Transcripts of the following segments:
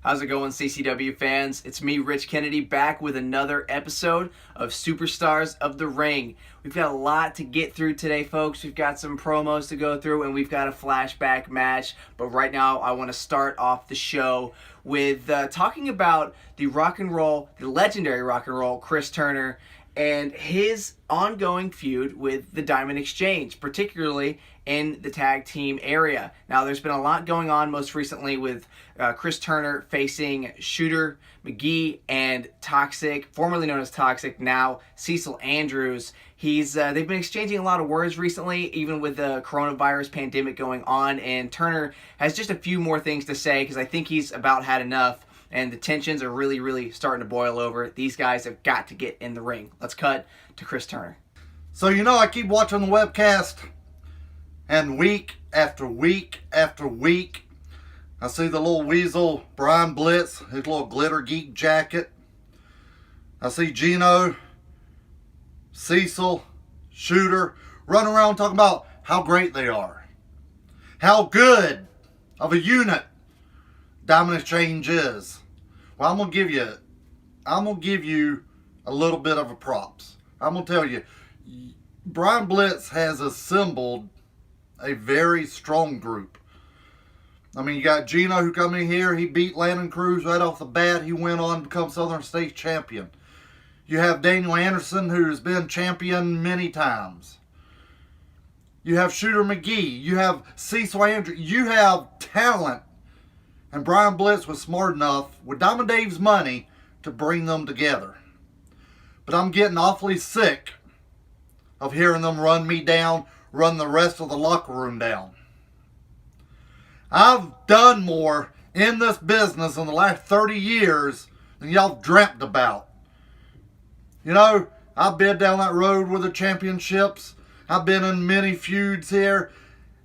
How's it going, CCW fans? It's me, Rich Kennedy, back with another episode of Superstars of the Ring. We've got a lot to get through today, folks. We've got some promos to go through, and we've got a flashback match. But right now, I want to start off the show with talking about the legendary rock and roll Chris Turner, and his ongoing feud with the Diamond Exchange, particularly in the tag team area. Now, there's been a lot going on most recently with Chris Turner facing Shooter McGee and Toxic, formerly known as Toxic, now Cecil Andrews. They've been exchanging a lot of words recently, even with the coronavirus pandemic going on, and Turner has just a few more things to say because I think he's about had enough. And the tensions are really, really starting to boil over. These guys have got to get in the ring. Let's cut to Chris Turner. So, I keep watching the webcast, and week after week after week, I see the little weasel, Brian Blitz, his little glitter geek jacket. I see Gino, Cecil, Shooter, running around talking about how great they are. How good of a unit Diamond Exchange is. Well, I'm gonna give you a little bit of a props. I'm gonna tell you, Brian Blitz has assembled a very strong group. I mean, you got Gino who come in here. He beat Landon Crews right off the bat. He went on to become Southern States champion. You have Daniel Anderson, who's been champion many times. You have Shooter McGee. You have Cecil Andrews. You have talent. And Brian Blitz was smart enough, with Diamond Dave's money, to bring them together. But I'm getting awfully sick of hearing them run me down, run the rest of the locker room down. I've done more in this business in the last 30 years than y'all dreamt about. I've been down that road with the championships. I've been in many feuds here.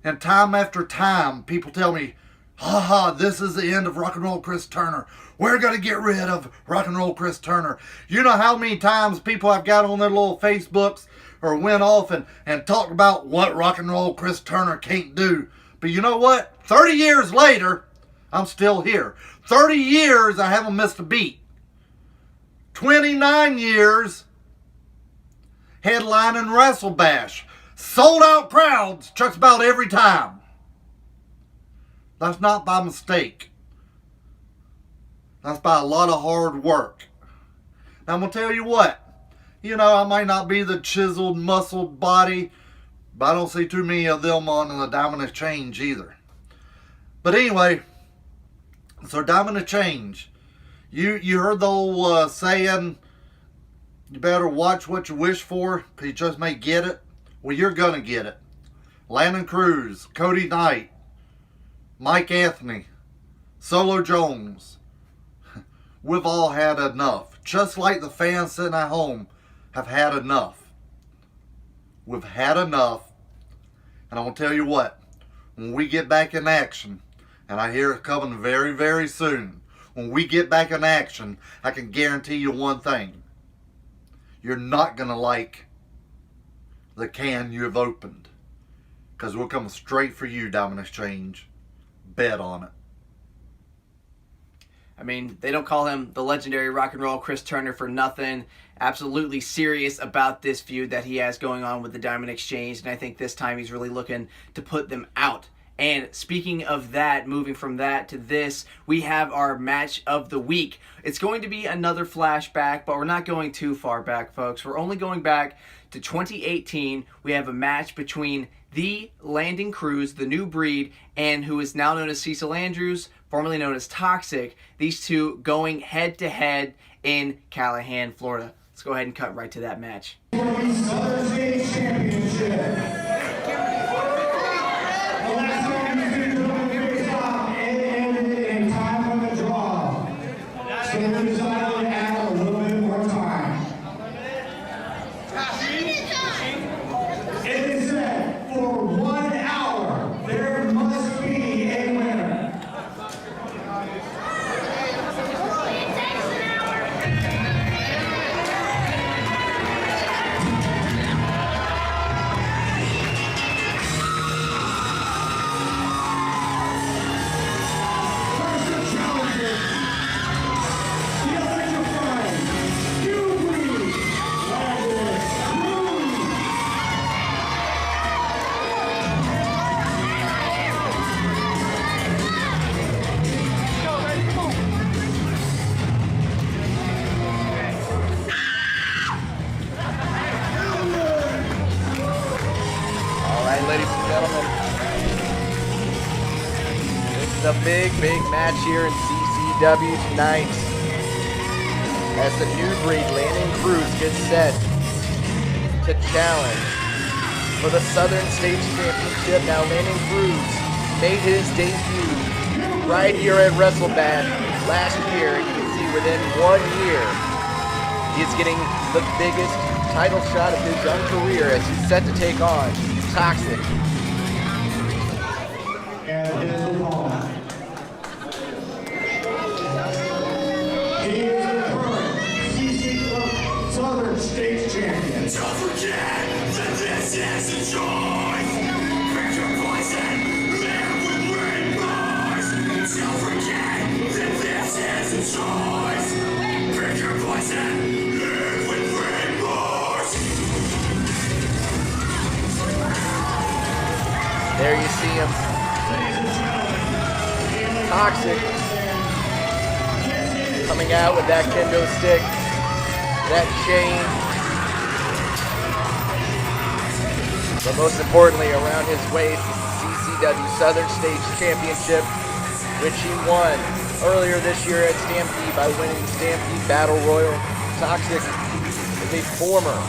And time after time, people tell me, this is the end of rock and roll Chris Turner. We're going to get rid of rock and roll Chris Turner. You know how many times people have got on their little Facebooks or went off and talked about what rock and roll Chris Turner can't do. But you know what? 30 years later, I'm still here. 30 years, I haven't missed a beat. 29 years headlining Wrestle Bash. Sold out crowds just about every time. That's not by mistake. That's by a lot of hard work. Now, I'm going to tell you what. I might not be the chiseled, muscled body, but I don't see too many of them on the Diamond Exchange either. But anyway, so Diamond Exchange. You heard the old saying, you better watch what you wish for, because you just may get it. Well, you're going to get it. Landon Crews, Cody Knight, Mike Anthony, Solo Jones. We've all had enough. Just like the fans sitting at home have had enough. We've had enough. And I want to tell you what. When we get back in action, and I hear it coming very, very soon. When we get back in action, I can guarantee you one thing. You're not going to like the can you have opened. Because we're coming straight for you, Diamond Exchange. Bet on it. I mean, they don't call him the legendary rock and roll Chris Turner for nothing. Absolutely serious about this feud that he has going on with the Diamond Exchange, and I think this time he's really looking to put them out. And speaking of that, moving from that to this, we have our match of the week. It's going to be another flashback, but we're not going too far back, folks. We're only going back to 2018. We have a match between the Landon Crews, the new breed, and who is now known as Cecil Andrews, formerly known as Toxic. These two going head-to-head in Callahan, Florida. Let's go ahead and cut right to that match. Southern States Championship. big match here in CCW tonight as the new breed Landon Crews gets set to challenge for the Southern States Championship. Now Landon Crews made his debut right here at WrestleBash last year. You can see within 1 year he's getting the biggest title shot of his young career as he's set to take on Toxic. And his opponent. He is the current CC Southern States Champion. Don't forget that this is a choice. Pick your poison, live with remorse. Don't forget that this is a choice. Pick your poison, live with remorse. There you see him. Toxic coming out with that kendo stick, that chain, but most importantly around his waist is the CCW Southern States Championship, which he won earlier this year at Stampede by winning the Stampede Battle Royal. Toxic is a former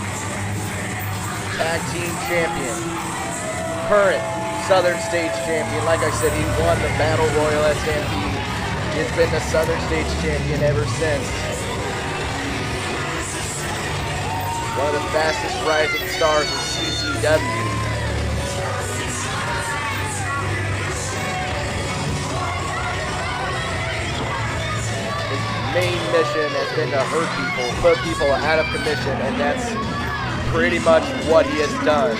tag team champion, current Southern States champion. Like I said, he won the Battle Royal at Stampede. He's been the Southern States champion ever since. One of the fastest rising stars in CCW. His main mission has been to hurt people, put people out of commission, and that's pretty much what he has done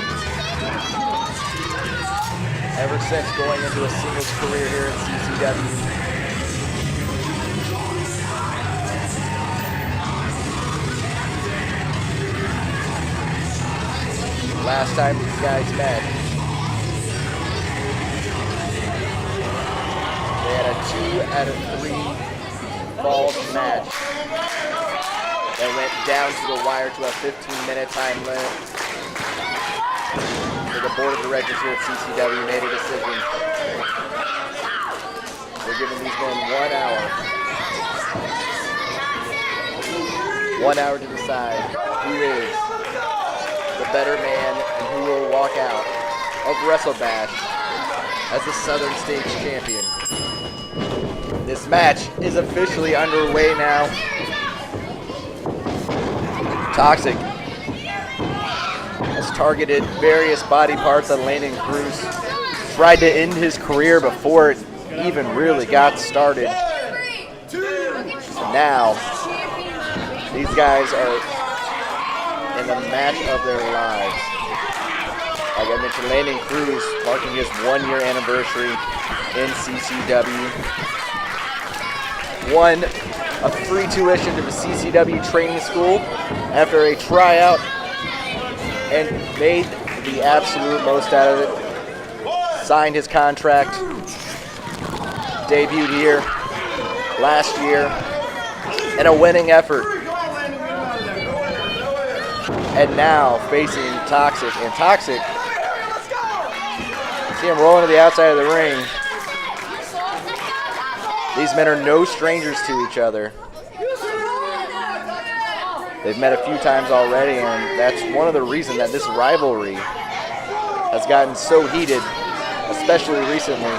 ever since going into a singles career here at CCW. Last time these guys met, they had a 2 out of 3 falls match that went down to the wire to a 15-minute time limit. So the board of directors here at CCW made a decision. They're giving these men 1 hour. 1 hour to decide who is the better man and who will walk out of WrestleBash as the Southern States Champion. This match is officially underway now. Toxic has targeted various body parts on Landon Crews. Tried to end his career before it even really got started. So now, these guys are in the match of their lives. Like I mentioned, Landon Crews marking his 1-year anniversary in CCW. Won a free tuition to the CCW training school after a tryout and made the absolute most out of it. Signed his contract. Debuted here last year in a winning effort. And now facing Toxic. And Toxic, see him rolling to the outside of the ring. These men are no strangers to each other. They've met a few times already, and that's one of the reasons that this rivalry has gotten so heated, especially recently.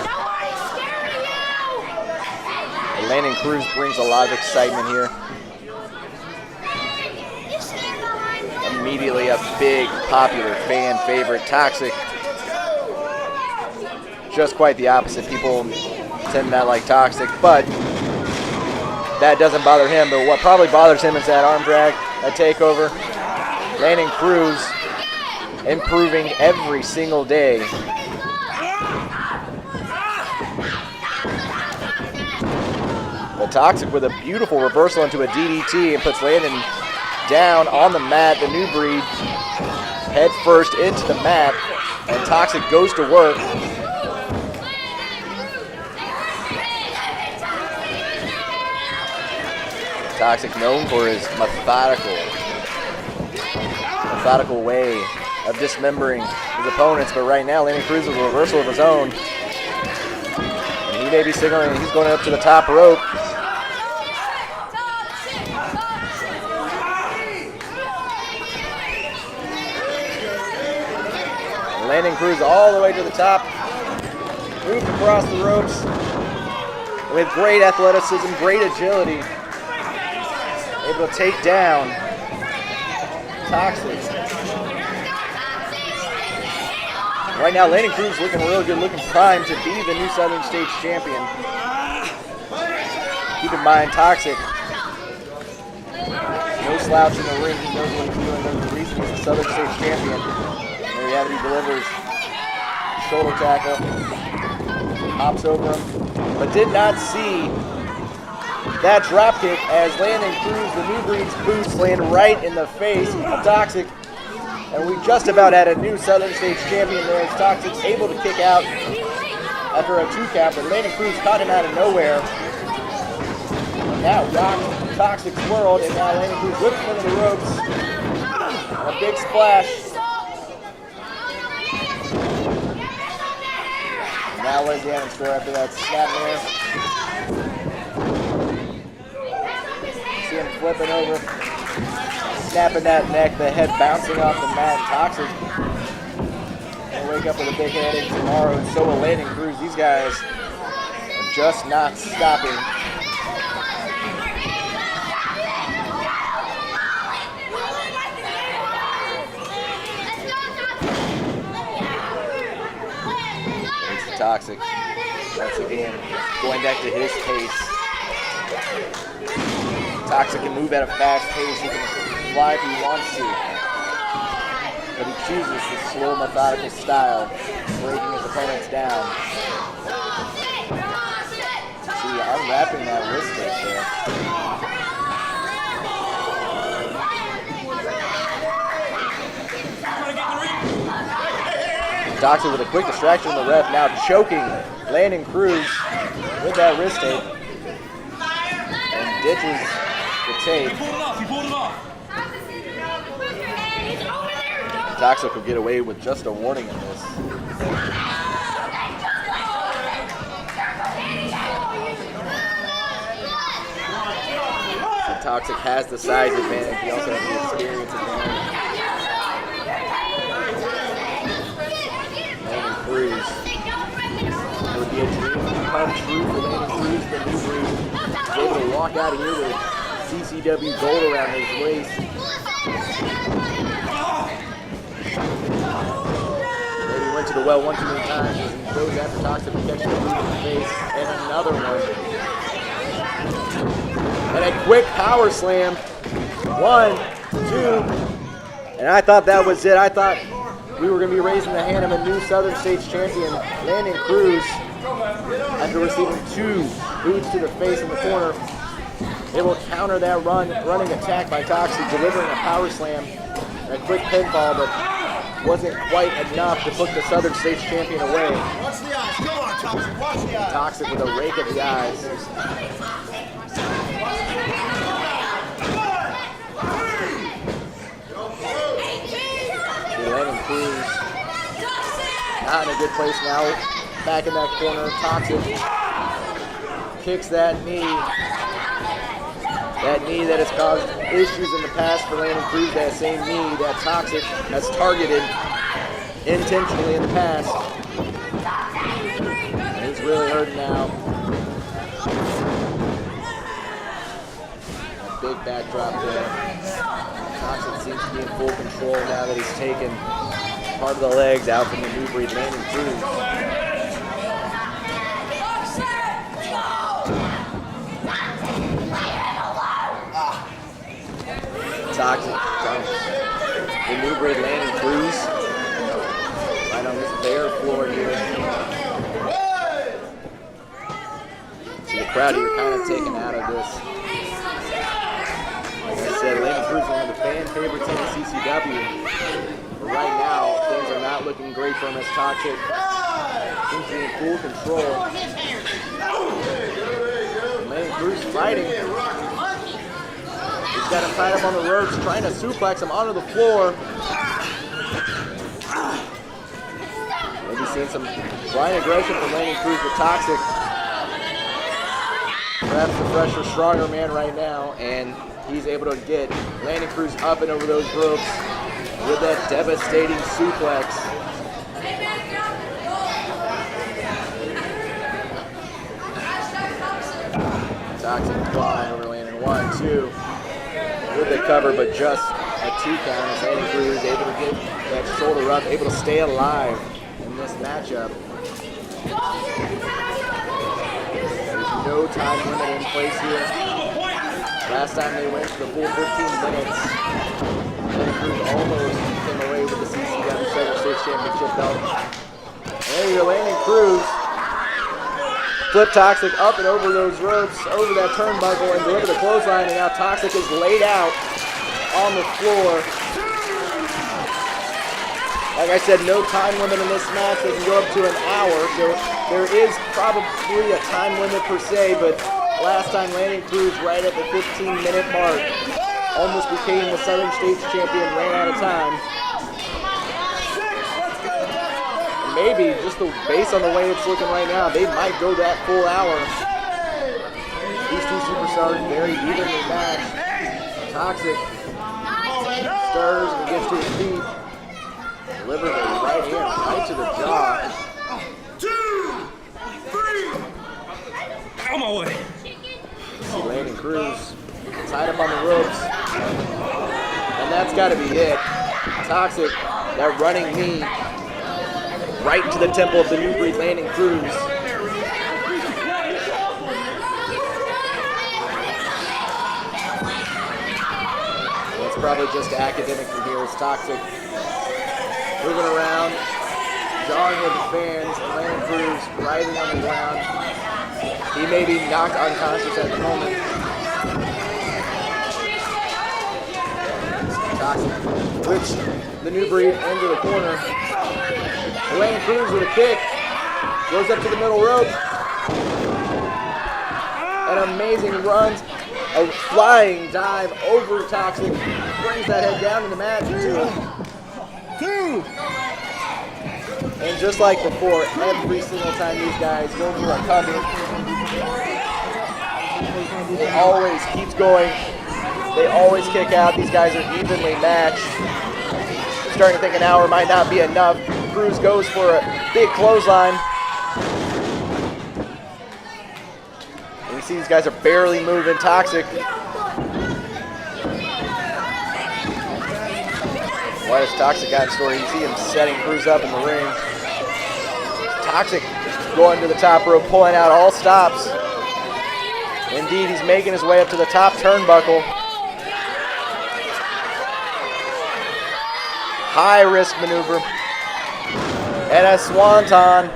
Landon Crews brings a lot of excitement here. Immediately a big, popular fan favorite. Toxic, just quite the opposite. People tend to not like Toxic, but that doesn't bother him. But what probably bothers him is that arm drag, that takeover. Landon Crews improving every single day. But Toxic with a beautiful reversal into a DDT and puts Landon down on the mat. The new breed head first into the mat, and Toxic goes to work. Toxic known for his methodical way of dismembering his opponents, but right now Landon Crews with a reversal of his own, and he He may be signaling he's going up to the top rope. Landon Crews all the way to the top. Moved across the ropes with great athleticism, great agility. Able to take down Toxic. Right now, Landon Crews looking real good, looking primed to be the new Southern States champion. Keep in mind, Toxic, no slouch in the ring. He knows what he's doing. Knows the reason he's the Southern States champion. There you have it. He delivers shoulder tackle, hops over him, but did not see that drop kick as Landon Crews, the New Breed's boots, land right in the face of Toxic. And we just about had a new Southern States champion there as Toxic's able to kick out after a 2 count, but Landon Crews caught him out of nowhere. Now rocked Toxic's world, and now Landon Crews whips him into the ropes. And a big splash. Now what does he have in store after that snap there? See him flipping over, snapping that neck, the head bouncing off the mat. Toxic will wake up with a big headache tomorrow, and so will Landon Crews. These guys are just not stopping. Toxic once again going back to his pace. Toxic can move at a fast pace. He can fly if he wants to, but he chooses the slow, methodical style, breaking his opponents down. See, unwrapping that wrist tape there. Toxic with a quick distraction on the ref, now choking Landon Crews with that wrist tape. And ditches the tape. Toxic will get away with just a warning in this. So Toxic has the size advantage, he also has the experience advantage. Crews. It would be a dream come true for Landon Crews, the New Breed. He's able to walk out of here with CCW gold around his waist. Maybe went to the well one too many times as he goes after Toxic and catches a boot in the face. And another one. And a quick power slam. 1, 2. And I thought that was it. I thought we were going to be raising the hand of a new Southern States champion, Landon Crews, after receiving 2 boots to the face in the corner. Able to counter that running attack by Toxic, delivering a power slam and a quick pinfall, but wasn't quite enough to put the Southern States champion away. Watch the eyes. Come on, Toxic. Watch the eyes. Toxic with a rake of the eyes. Landon Crews not in a good place now. Back in that corner. Toxic kicks that knee. That knee that has caused issues in the past for Landon Crews. That same knee that Toxic has targeted intentionally in the past. And he's really hurting now. A big backdrop there. Toxic seems to be in full control now that he's taken part of the legs out from the New Breed, Landon Crews. Toxic dumps the New Breed, Landon Crews right on this bare floor here. So the crowd here kind of taken out of this. Like I said, Landon Crews is one of the fan favorites in the CCW. But right now, things are not looking great for him as Toxic seems to be in full control. Landon Crews fighting. He's got him tied up on the ropes, trying to suplex him onto the floor. Maybe seeing some blind aggression from Landon Crews with Toxic. Perhaps the fresher, stronger man right now, and he's able to get Landon Crews up and over those ropes with that devastating suplex. Toxic clawing over Landon. 1, 2. With the cover, but just a 2 count as Landon Crews able to get that shoulder up, able to stay alive in this matchup. There's no time limit in place here. Last time they went to the full 15 minutes, Landon Crews almost came away with the CCW Southern States Championship belt. And there you go, Landon Crews. Flip Toxic up and over those ropes, over that turnbuckle, and deliver the clothesline, and now Toxic is laid out on the floor. Like I said, no time limit in this match. They can go up to an hour, so there is probably a time limit per se, but last time Landon Crews right at the 15-minute mark almost became the Southern States champion, ran out of time. Maybe, just based on the way it's looking right now, they might go that full hour. These two superstars very evenly matched. Toxic stirs and gets to his feet. Delivers a right hand right to the jaw. 2, 3. Out my way. See Landon Crews tied up on the ropes. And that's got to be it. Toxic, that running knee. Right into the temple of the new breed, Landon Crews. It's probably just academic from here. It's Toxic moving around, jawing with the fans, and Landon Crews writhing on the ground. He may be knocked unconscious at the moment. Toxic whips the new breed into the corner. Landon Crews with a kick, goes up to the middle rope. An amazing run, a flying dive over Toxic, brings that head down in the mat. 2. And just like before, every single time these guys go for a cover, it always keeps going. They always kick out. These guys are evenly matched. Starting to think an hour might not be enough. Crews goes for a big clothesline. And you see these guys are barely moving. Toxic. What has Toxic got in store? You see him setting Crews up in the ring. Toxic going to the top rope, pulling out all stops. Indeed, he's making his way up to the top turnbuckle. High risk maneuver. And a swanton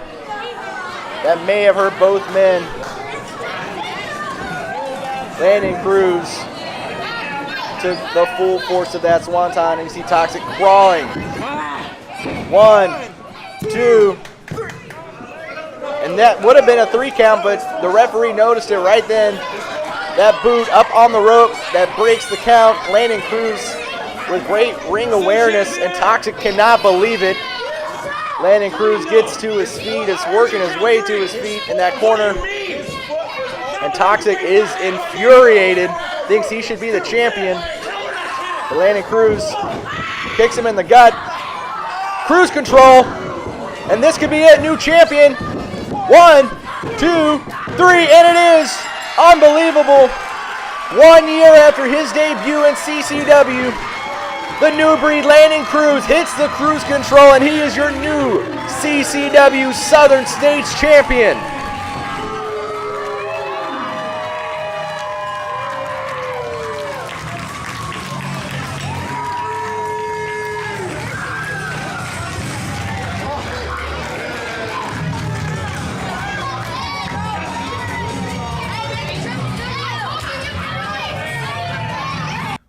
that may have hurt both men. Landon Crews took the full force of that swanton, and you see Toxic crawling. 1, 2, and that would have been a 3 count, but the referee noticed it right then. That boot up on the rope, that breaks the count. Landon Crews with great ring awareness, and Toxic cannot believe it. Landon Crews gets to his feet, is working his way to his feet in that corner. And Toxic is infuriated, thinks he should be the champion. But Landon Crews kicks him in the gut. Cruise control, and this could be it, new champion. 1, 2, 3, and it is unbelievable. 1 year after his debut in CCW, the new breed Landon Crews hits the cruise control, and he is your new CCW Southern States champion.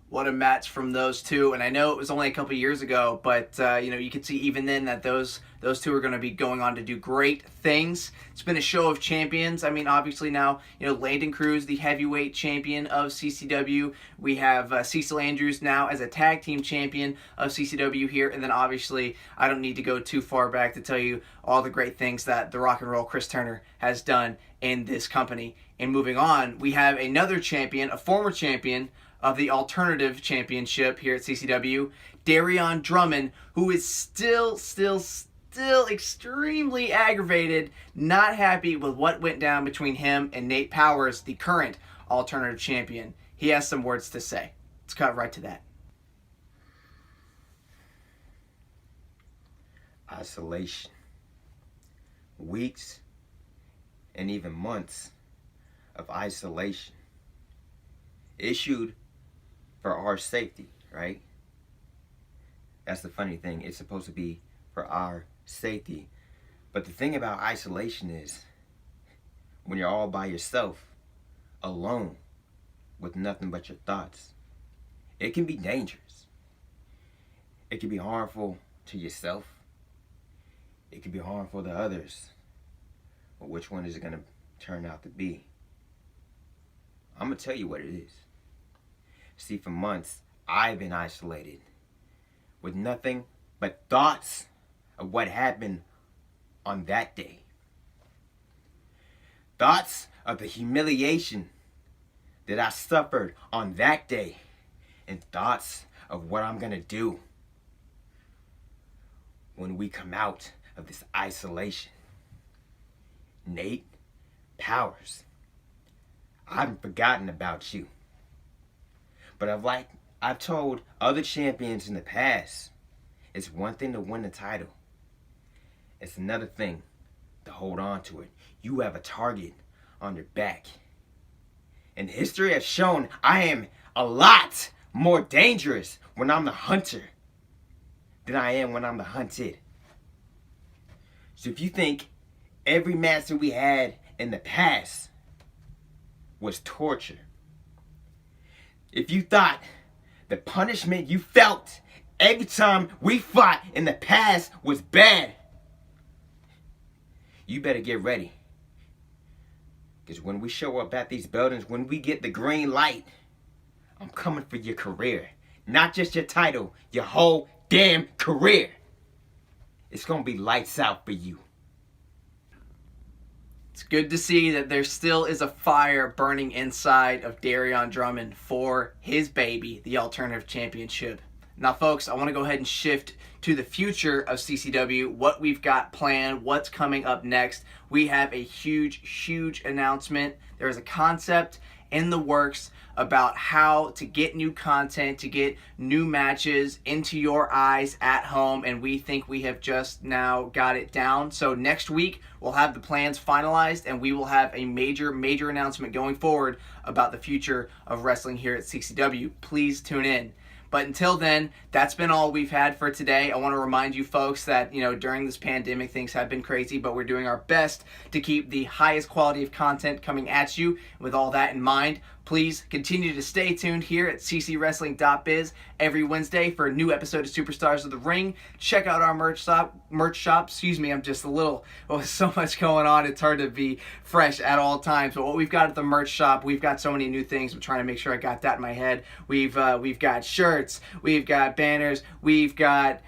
What a match from those two. And I know it was only a couple years ago, but you could see even then that those two are going to be going on to do great things. It's been a show of champions. I mean, obviously now, Landon Crews, the heavyweight champion of CCW. We have Cecil Andrews now as a tag team champion of CCW here. And then obviously, I don't need to go too far back to tell you all the great things that the rock and roll Chris Turner has done in this company. And moving on, we have another champion, a former champion of the Alternative Championship here at CCW, Darion Drummond, who is still extremely aggravated, not happy with what went down between him and Nate Powers, the current Alternative Champion. He has some words to say. Let's cut right to that. Isolation. Weeks and even months of isolation. Issued for our safety, right? That's the funny thing. It's supposed to be for our safety. But the thing about isolation is when you're all by yourself, alone, with nothing but your thoughts, it can be dangerous. It can be harmful to yourself. It can be harmful to others. But which one is it going to turn out to be? I'm going to tell you what it is. See, for months, I've been isolated with nothing but thoughts of what happened on that day. Thoughts of the humiliation that I suffered on that day. And thoughts of what I'm going to do when we come out of this isolation. Nate Powers, I haven't forgotten about you. But I've told other champions in the past, it's one thing to win the title. It's another thing to hold on to it. You have a target on your back. And history has shown I am a lot more dangerous when I'm the hunter than I am when I'm the hunted. So if you think every match that we had in the past was torture, if you thought the punishment you felt every time we fought in the past was bad, you better get ready. Because when we show up at these buildings, when we get the green light, I'm coming for your career. Not just your title, your whole damn career. It's going to be lights out for you. It's good to see that there still is a fire burning inside of Darion Drummond for his baby, the Alternative Championship. Now, folks, I want to go ahead and shift to the future of CCW, what we've got planned, what's coming up next. We have a huge announcement. There is a concept in the works about how to get new content, to get new matches into your eyes at home, and we think we have just now got it down. So next week, we'll have the plans finalized, and we will have a major announcement going forward about the future of wrestling here at CCW. Please tune in. But until then, that's been all we've had for today. I want to remind you folks that, during this pandemic, things have been crazy, but we're doing our best to keep the highest quality of content coming at you. With all that in mind, please continue to stay tuned here at ccwrestling.biz every Wednesday for a new episode of Superstars of the Ring. Check out our merch shop. I'm just so much going on. It's hard to be fresh at all times. But what we've got at the merch shop, we've got so many new things. I'm trying to make sure I got that in my head. We've got shirts, we've got banners, we've got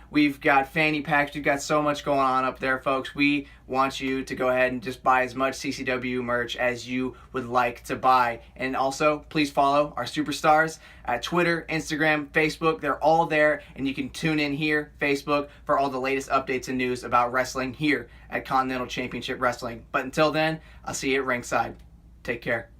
fanny packs. We've got so much going on up there, folks. We want you to go ahead and just buy as much CCW merch as you would like to buy. And also, please follow our superstars at Twitter, Instagram, Facebook. They're all there, and you can tune in here, Facebook, for all the latest updates and news about wrestling here at Continental Championship Wrestling. But until then, I'll see you at ringside. Take care.